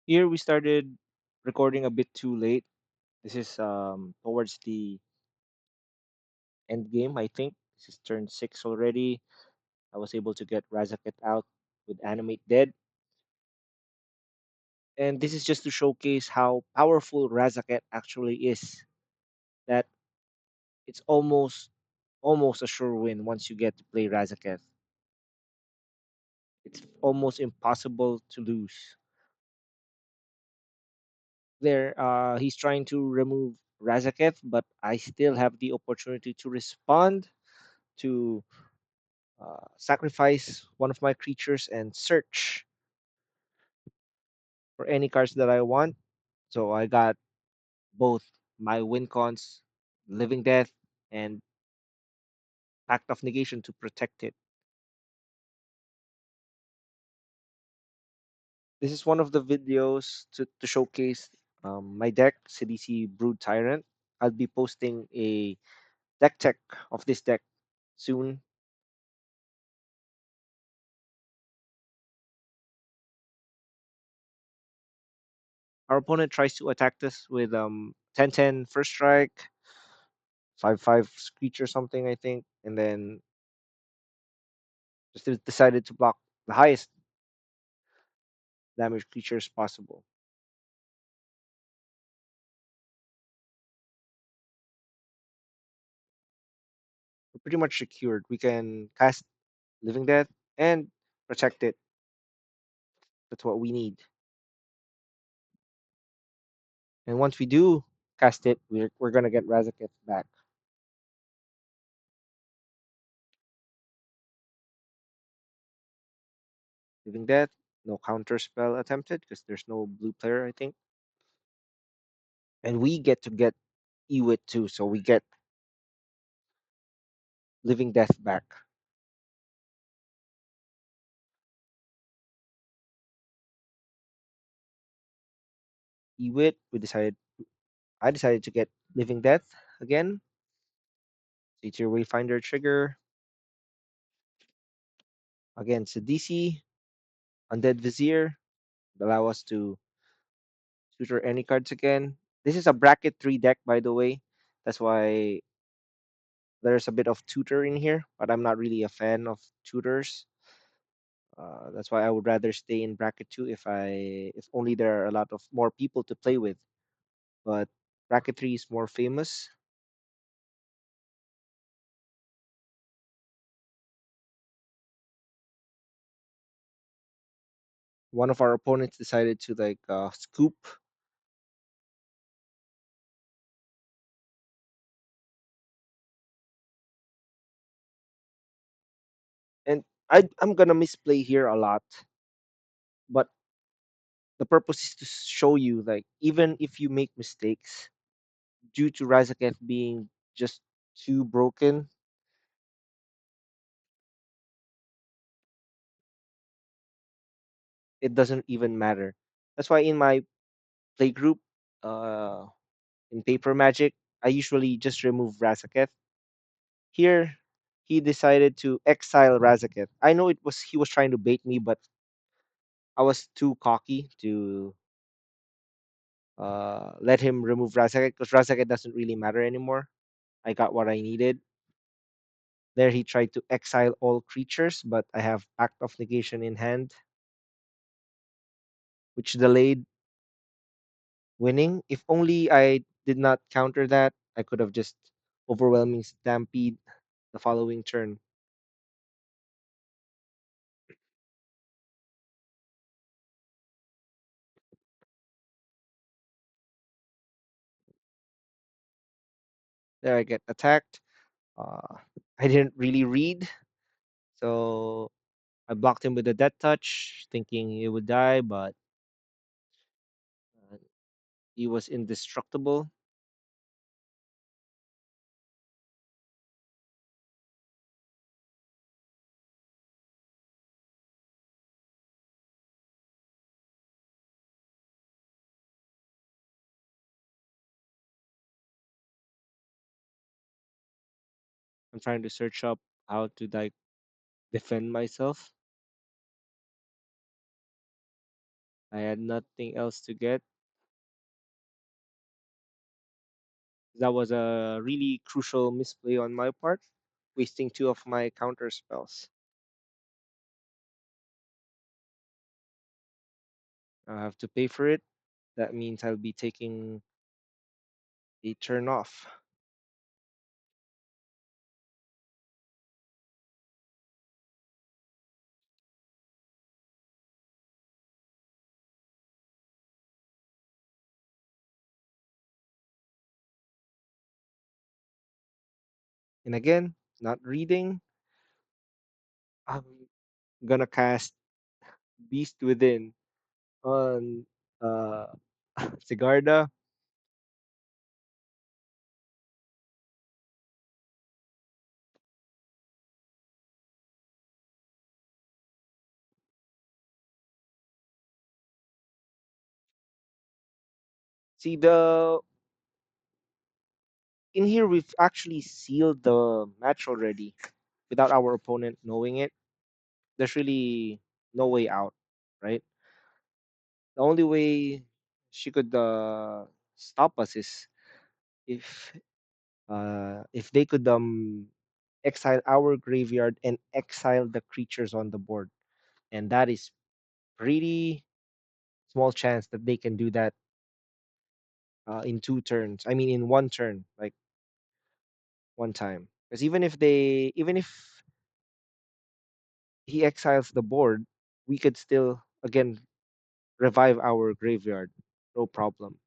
Here we started recording a bit too late. This is towards the end game, I think. This is turn 6 already. I was able to get Razaketh out with Animate Dead. And this is just to showcase how powerful Razaketh actually is. That it's almost a sure win once you get to play Razaketh. It's almost impossible to lose. There, he's trying to remove Razaketh, but I still have the opportunity to respond, to sacrifice one of my creatures and search for any cards that I want. So I got both my win cons, Living Death, and Pact of Negation to protect it. This is one of the videos to showcase my deck, Sidisi Brood Tyrant. I'll be posting a deck check of this deck soon. Our opponent tries to attack us with 10-10 first strike, 5-5 screech or something, I think, and then just decided to block the highest damage creatures possible. We're pretty much secured. We can cast Living Death and protect it. That's what we need. And once we do cast it, we're gonna get Razaketh back. Living Death, no counter spell attempted because there's no blue player, I think. And we get Ewit too, so we get Living Death back. Ewit, I decided to get Living Death again. It's your Wayfinder trigger. Again, Sidisi, Undead Vizier, allow us to tutor any cards again. This is a bracket 3 deck, by the way. That's why there's a bit of tutor in here, but I'm not really a fan of tutors. That's why I would rather stay in bracket 2 if only there are a lot of more people to play with. But bracket 3 is more famous. One of our opponents decided to scoop, and I'm gonna misplay here a lot, but the purpose is to show you, like, even if you make mistakes due to Razaketh being just too broken, it doesn't even matter. That's why in my play group, uh, in Paper Magic, I usually just remove Razaketh. Here, he decided to exile Razaketh. I know he was trying to bait me, but I was too cocky to let him remove Razaketh because Razaketh doesn't really matter anymore. I got what I needed. There, he tried to exile all creatures, but I have Act of Negation in hand, which delayed winning. If only I did not counter that, I could have just overwhelming stampede the following turn. There, I get attacked. Uh, I didn't really read, so I blocked him with a death touch, thinking he would die, but uh, he was indestructible. I'm trying to search up how to defend myself. I had nothing else to get. That was a really crucial misplay on my part, wasting two of my counter spells. I have to pay for it. That means I'll be taking a turn off. And again, not reading. I'm gonna cast Beast Within on uh Sigarda. See the in here we've actually sealed the match already without our opponent knowing it. There's really no way out, right? The only way she could stop us is if if they could exile our graveyard and exile the creatures on the board, and that is pretty small chance that they can do that in two turns. I mean, in one turn, like one time. Because even if he exiles the board, we could still again revive our graveyard, no problem.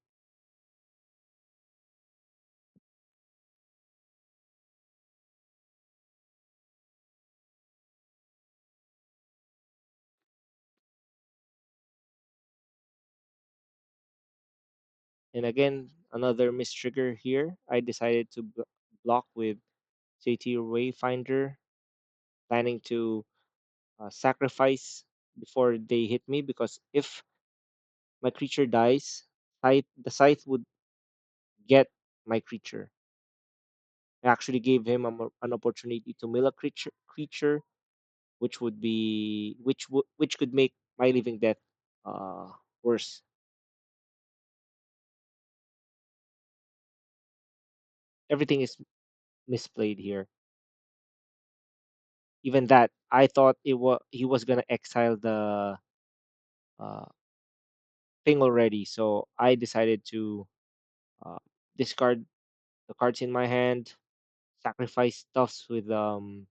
And again, another mistrigger here. I decided to block with JT Wayfinder, planning to sacrifice before they hit me because if my creature dies, the scythe would get my creature. I actually gave him an opportunity to mill a creature, which could make my living death worse. Everything is misplayed here. Even that, I thought he was gonna exile the uh, thing already, so I decided to uh, discard the cards in my hand, sacrifice stuffs with my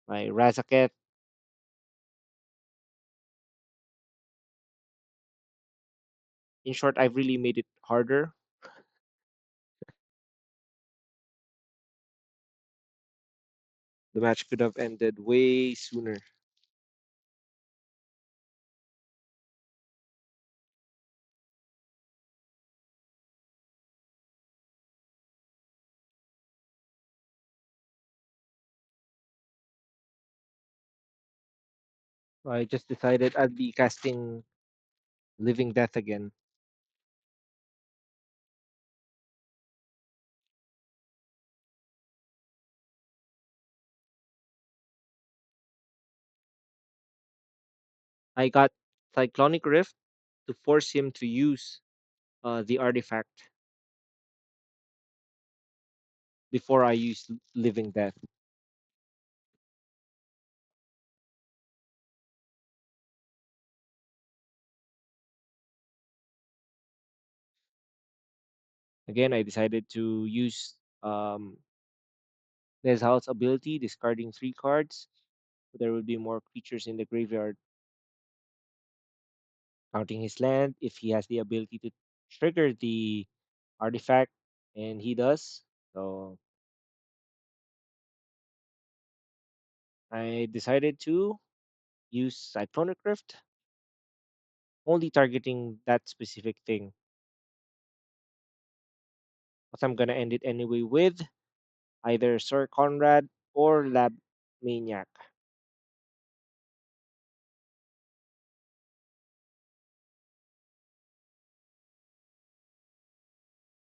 Razaketh. In short, I've really made it harder. The match could have ended way sooner. I just decided I'd be casting Living Death again. I got Cyclonic Rift to force him to use the artifact before I use Living Death. Again, I decided to use Nezhal's ability, discarding three cards. So there will be more creatures in the graveyard. Counting his land, if he has the ability to trigger the artifact, and he does. So I decided to use Cyclonic Rift, only targeting that specific thing. But I'm gonna end it anyway with either Sir Conrad or Lab Maniac.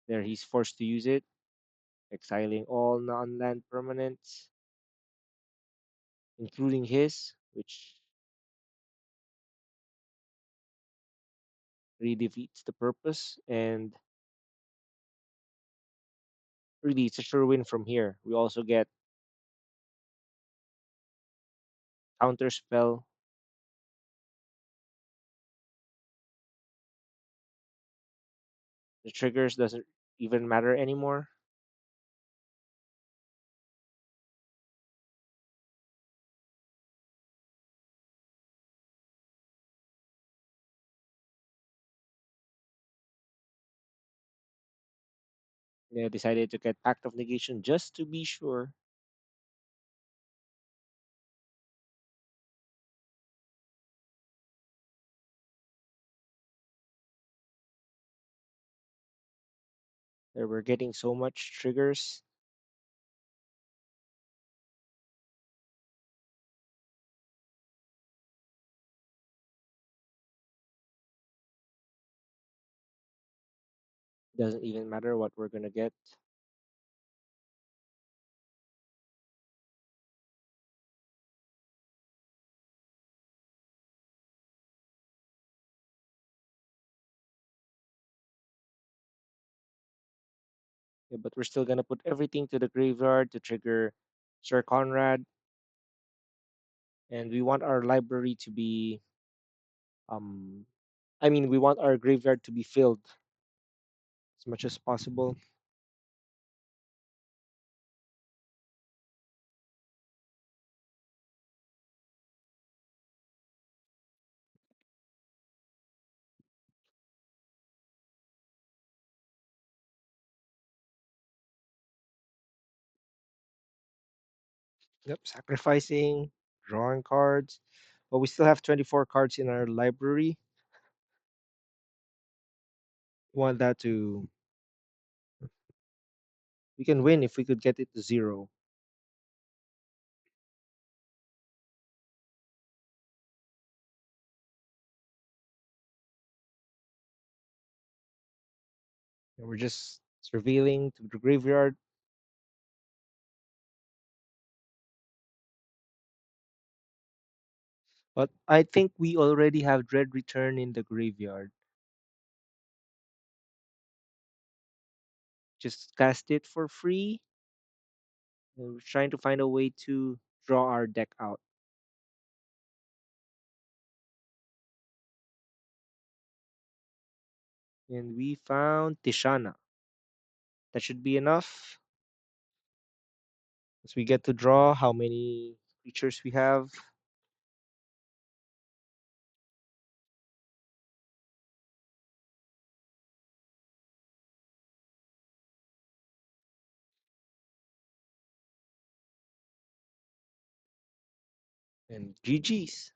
There he's forced to use it, exiling all non-land permanents, including his, which really defeats the purpose, and really it's a sure win from here. We also get counter spell. The triggers doesn't even matter anymore. They decided to get Pact of Negation just to be sure. They were getting so much triggers. Doesn't even matter what we're gonna get. Yeah, but we're still gonna put everything to the graveyard to trigger Sir Conrad, and we want our library to be um we want our graveyard to be filled as much as possible. Yep, sacrificing, drawing cards. But we still have 24 cards in our library. We want that to we can win if we could get it to zero. And we're just surveilling to the graveyard. But I think we already have Dread Return in the graveyard. Just cast it for free. And we're trying to find a way to draw our deck out. And we found Tishana. That should be enough. As we get to draw how many creatures we have. And GG's.